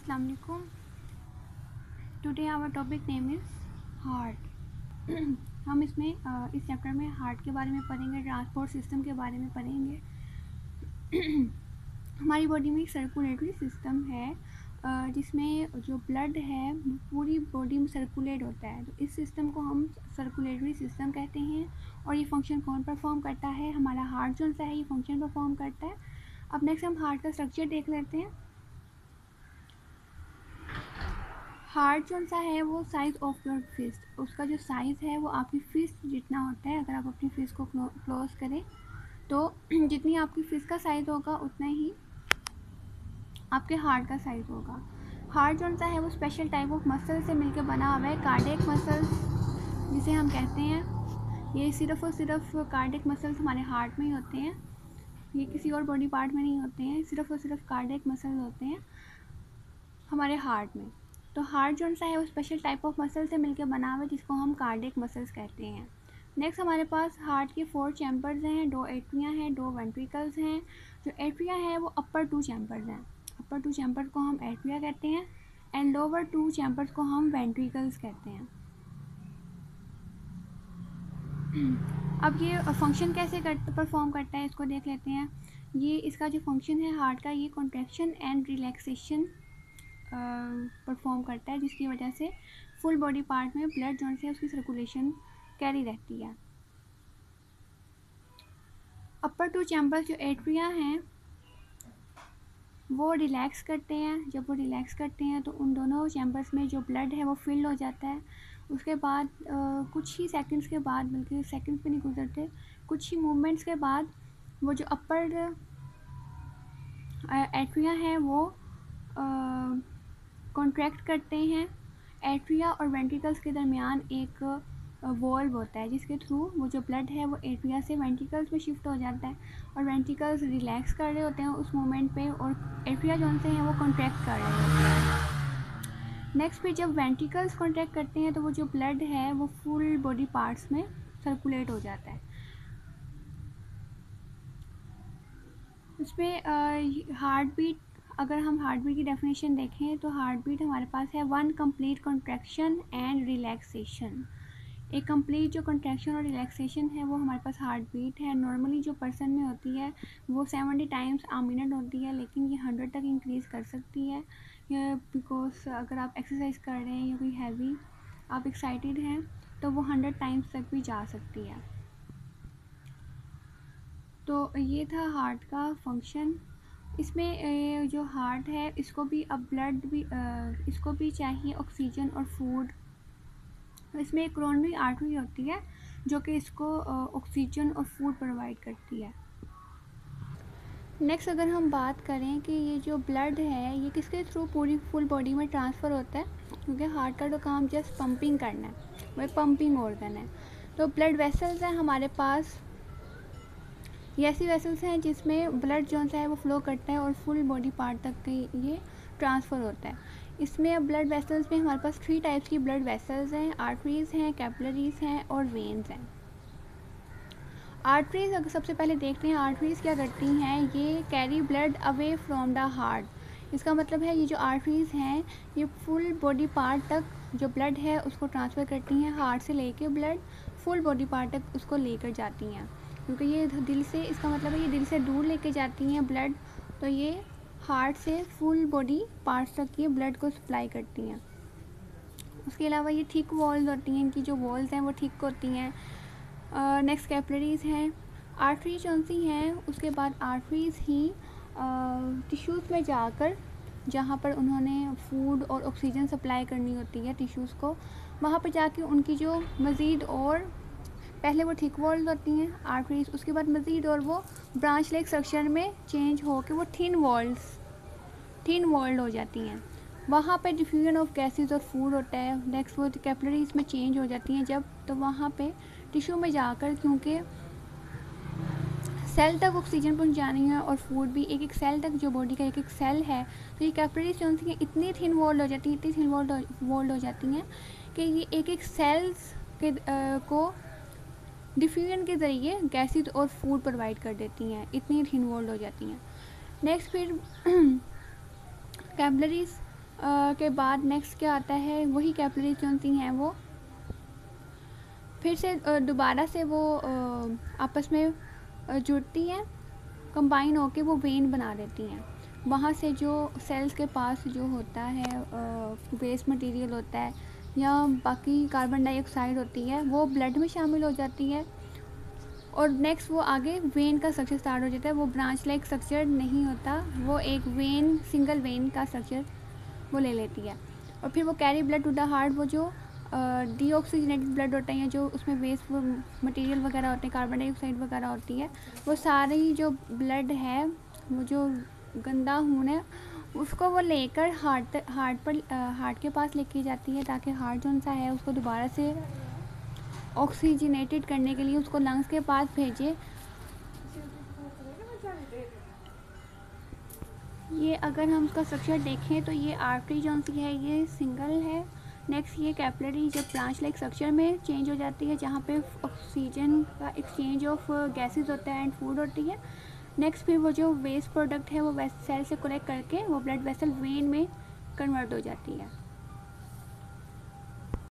अस्सलाम वालेकुम। Today our topic name is heart. हम इसमें इस चैप्टर में हार्ट के बारे में पढ़ेंगे, ट्रांसपोर्ट सिस्टम के बारे में पढ़ेंगे। हमारी बॉडी में एक सर्कुलेटरी सिस्टम है जिसमें जो ब्लड है पूरी बॉडी में सर्कुलेट होता है। तो इस सिस्टम को हम सर्कुलेटरी सिस्टम कहते हैं। और ये फंक्शन कौन परफॉर्म करता है? हमारा हार्ट जो सा है ये फंक्शन परफॉर्म करता है। अब नेक्स्ट हम हार्ट का स्ट्रक्चर देख लेते हैं। हार्ट जो सा है वो साइज़ ऑफ योर फिस्ट, उसका जो साइज़ है वो आपकी फिस्ट जितना होता है। अगर आप अपनी फिस्ट को क्लोज करें तो जितनी आपकी फिस्ट का साइज़ होगा उतना ही आपके हार्ट का साइज़ होगा। हार्ट जो सा है वो स्पेशल टाइप ऑफ मसल से मिलकर बना हुआ है, कार्डियक मसल्स जिसे हम कहते हैं। ये सिर्फ और सिर्फ कार्डियक मसल्स हमारे हार्ट में ही होते हैं, ये किसी और बॉडी पार्ट में नहीं होते हैं। सिर्फ और सिर्फ कार्डियक मसल्स होते हैं हमारे हार्ट में। तो हार्ट जो सा है वो स्पेशल टाइप ऑफ मसल से मिलकर बना हुआ है जिसको हम कार्डियक मसल्स कहते हैं। नेक्स्ट हमारे पास हार्ट के 4 चैम्बर्स हैं, 2 एट्रिया हैं, 2 वेंट्रिकल्स हैं। जो एट्रिया है वो अपर 2 चैम्बर्स हैं, अपर 2 चैम्बर्स को हम एट्रिया कहते हैं एंड लोअर 2 चैम्बर्स को हम वेंट्रिकल्स कहते हैं। अब ये फंक्शन कैसे परफॉर्म करता है इसको देख लेते हैं। ये इसका जो फंक्शन है हार्ट का, ये कॉन्ट्रैक्शन एंड रिलैक्सेशन परफॉर्म करता है, जिसकी वजह से फुल बॉडी पार्ट में ब्लड जो है उसकी सर्कुलेशन कैरी रहती है। अपर 2 चैम्बर्स जो एट्रिया हैं वो रिलैक्स करते हैं। जब वो रिलैक्स करते हैं तो उन दोनों चैम्बर्स में जो ब्लड है वो फिल हो जाता है। उसके बाद कुछ ही सेकंड्स के बाद, बल्कि सेकंड्स भी नहीं गुजरते, कुछ ही मूवमेंट्स के बाद वो जो अपर एट्रिया है वो कॉन्ट्रैक्ट करते हैं। एट्रिया और वेंट्रिकल्स के दरमियान एक वॉल्व होता है जिसके थ्रू वो जो ब्लड है वो एट्रिया से वेंट्रिकल्स में शिफ्ट हो जाता है और वेंट्रिकल्स रिलैक्स कर रहे होते हैं उस मोमेंट पे और एट्रिया जो से हैं वो कॉन्ट्रैक्ट कर रहे होते हैं। नेक्स्ट फिर जब वेंट्रिकल्स कॉन्ट्रैक्ट करते हैं तो वो जो ब्लड है वो फुल बॉडी पार्ट्स में सर्कुलेट हो जाता है। उसमें हार्ट बीट, अगर हम हार्ट बीट की डेफिनेशन देखें तो हार्ट बीट हमारे पास है 1 कंप्लीट कॉन्ट्रैक्शन एंड रिलैक्सेशन। एक कंप्लीट जो कॉन्ट्रैक्शन और रिलैक्सेशन है वो हमारे पास हार्ट बीट है। नॉर्मली जो पर्सन में होती है वो 70 टाइम्स आ मिनट होती है, लेकिन ये 100 तक इंक्रीज़ कर सकती है बिकॉज अगर आप एक्सरसाइज कर रहे हैं या कोई हैवी आप एक्साइटेड हैं तो वो 100 टाइम्स तक भी जा सकती है। तो ये था हार्ट का फंक्शन। इसमें जो हार्ट है इसको भी अब ब्लड भी इसको भी चाहिए ऑक्सीजन और फूड। इसमें एक कोरोनरी आर्टरी होती है जो कि इसको ऑक्सीजन और फूड प्रोवाइड करती है। नेक्स्ट अगर हम बात करें कि ये जो ब्लड है ये किसके थ्रू पूरी फुल बॉडी में ट्रांसफ़र होता है, क्योंकि हार्ट का तो काम जस्ट पंपिंग करना है, वो एक पंपिंग ऑर्गन है। तो ब्लड वेसल्स हैं हमारे पास, ये ऐसी वेसल्स हैं जिसमें ब्लड जो है वो फ्लो करता है और फुल बॉडी पार्ट तक ये ट्रांसफ़र होता है। इसमें ब्लड वेसल्स में हमारे पास 3 टाइप्स की ब्लड वेसल्स हैं, आर्टरीज़ हैं, कैपिलरीज़ हैं और वेन्स हैं। आर्टरीज़ अगर सबसे पहले देखते हैं आर्टरीज़ क्या करती हैं, ये carry blood away from the heart. इसका मतलब है ये जो आर्टरीज़ हैं ये फुल बॉडी पार्ट तक जो ब्लड है उसको ट्रांसफ़र करती हैं। हार्ट से लेके ब्लड फुल बॉडी पार्ट तक उसको लेकर जाती हैं, क्योंकि ये दिल से, इसका मतलब है ये दिल से दूर लेके जाती हैं ब्लड, तो ये हार्ट से फुल बॉडी पार्ट्स तक ये ब्लड को सप्लाई करती हैं। उसके अलावा ये थिक वॉल्स होती हैं, इनकी जो वॉल्स हैं वो थिक होती हैं। नेक्स्ट कैपिलरीज़ हैं। आर्टरी जो सी हैं उसके बाद आर्टरीज़ ही टिश्यूज़ में जाकर, जहाँ पर उन्होंने फूड और ऑक्सीजन सप्लाई करनी होती है टिश्यूज़ को, वहाँ पर जाके उनकी जो मज़ीद और पहले वो थिक वॉल्स होती हैं आर्टरीज़, उसके बाद मज़ीद और वो ब्रांच लेक स्ट्रक्चर में चेंज हो के वो थिन वॉल्ड हो जाती हैं। वहाँ पे डिफ्यूजन ऑफ गैसेस और फूड होता है। नेक्स्ट वो कैपिलरीज़ में चेंज हो जाती हैं जब, तो वहाँ पे टिश्यू में जाकर, क्योंकि सेल तक ऑक्सीजन पहुँचानी है और फूड भी एक एक सेल तक, जो बॉडी का एक एक सेल है, तो ये कैपिलरीज़ जो होती हैं इतनी थिन वॉल्ड हो जाती हैं, इतनी थिन वॉल्ड हो जाती हैं कि ये एक एक सेल्स के को डिफ्यूजन के ज़रिए गैसेस और फूड प्रोवाइड कर देती हैं, इतनी थिन वॉल्ड हो जाती हैं। नेक्स्ट फिर कैपिलरीज़ के बाद नेक्स्ट क्या आता है, वही कैपिलरीज जो सी हैं वो फिर से दोबारा से वो आपस में जुड़ती हैं, कंबाइन होके वो वेन बना देती हैं। वहाँ से जो सेल्स के पास जो होता है वेस्ट मटेरियल होता है या बाकी कार्बन डाइऑक्साइड होती है, वो ब्लड में शामिल हो जाती है और नेक्स्ट वो आगे वेन का स्ट्रक्चर स्टार्ट हो जाता है। वो ब्रांच लाइक स्ट्रक्चर नहीं होता, वो एक वेन, सिंगल वेन का स्ट्रक्चर वो ले लेती है। और फिर वो carry blood to the heart, वो जो डीऑक्सीजनेटेड ब्लड होता है, जो उसमें वेस्ट मटेरियल वगैरह होते हैं, कार्बन डाइऑक्साइड वगैरह होती है, वो सारी जो ब्लड है, वो जो गंदा खून है, उसको वो लेकर हार्ट के पास लेके जाती है, ताकि हार्ट जो सा है उसको दोबारा से ऑक्सीजनेटेड करने के लिए उसको लंग्स के पास भेजे। ये अगर हम उसका स्ट्रक्चर देखें तो ये आर्टरी जो सी है ये सिंगल है। नेक्स्ट ये कैपिलरी जब ब्रांच लाइक स्ट्रक्चर में चेंज हो जाती है, जहाँ पे ऑक्सीजन का एक्सचेंज ऑफ गैसेस होता है एंड फूड होती है। नेक्स्ट फिर वो जो वेस्ट प्रोडक्ट है वो सेल से कलेक्ट करके वो ब्लड वेसल वेन में कन्वर्ट हो जाती है।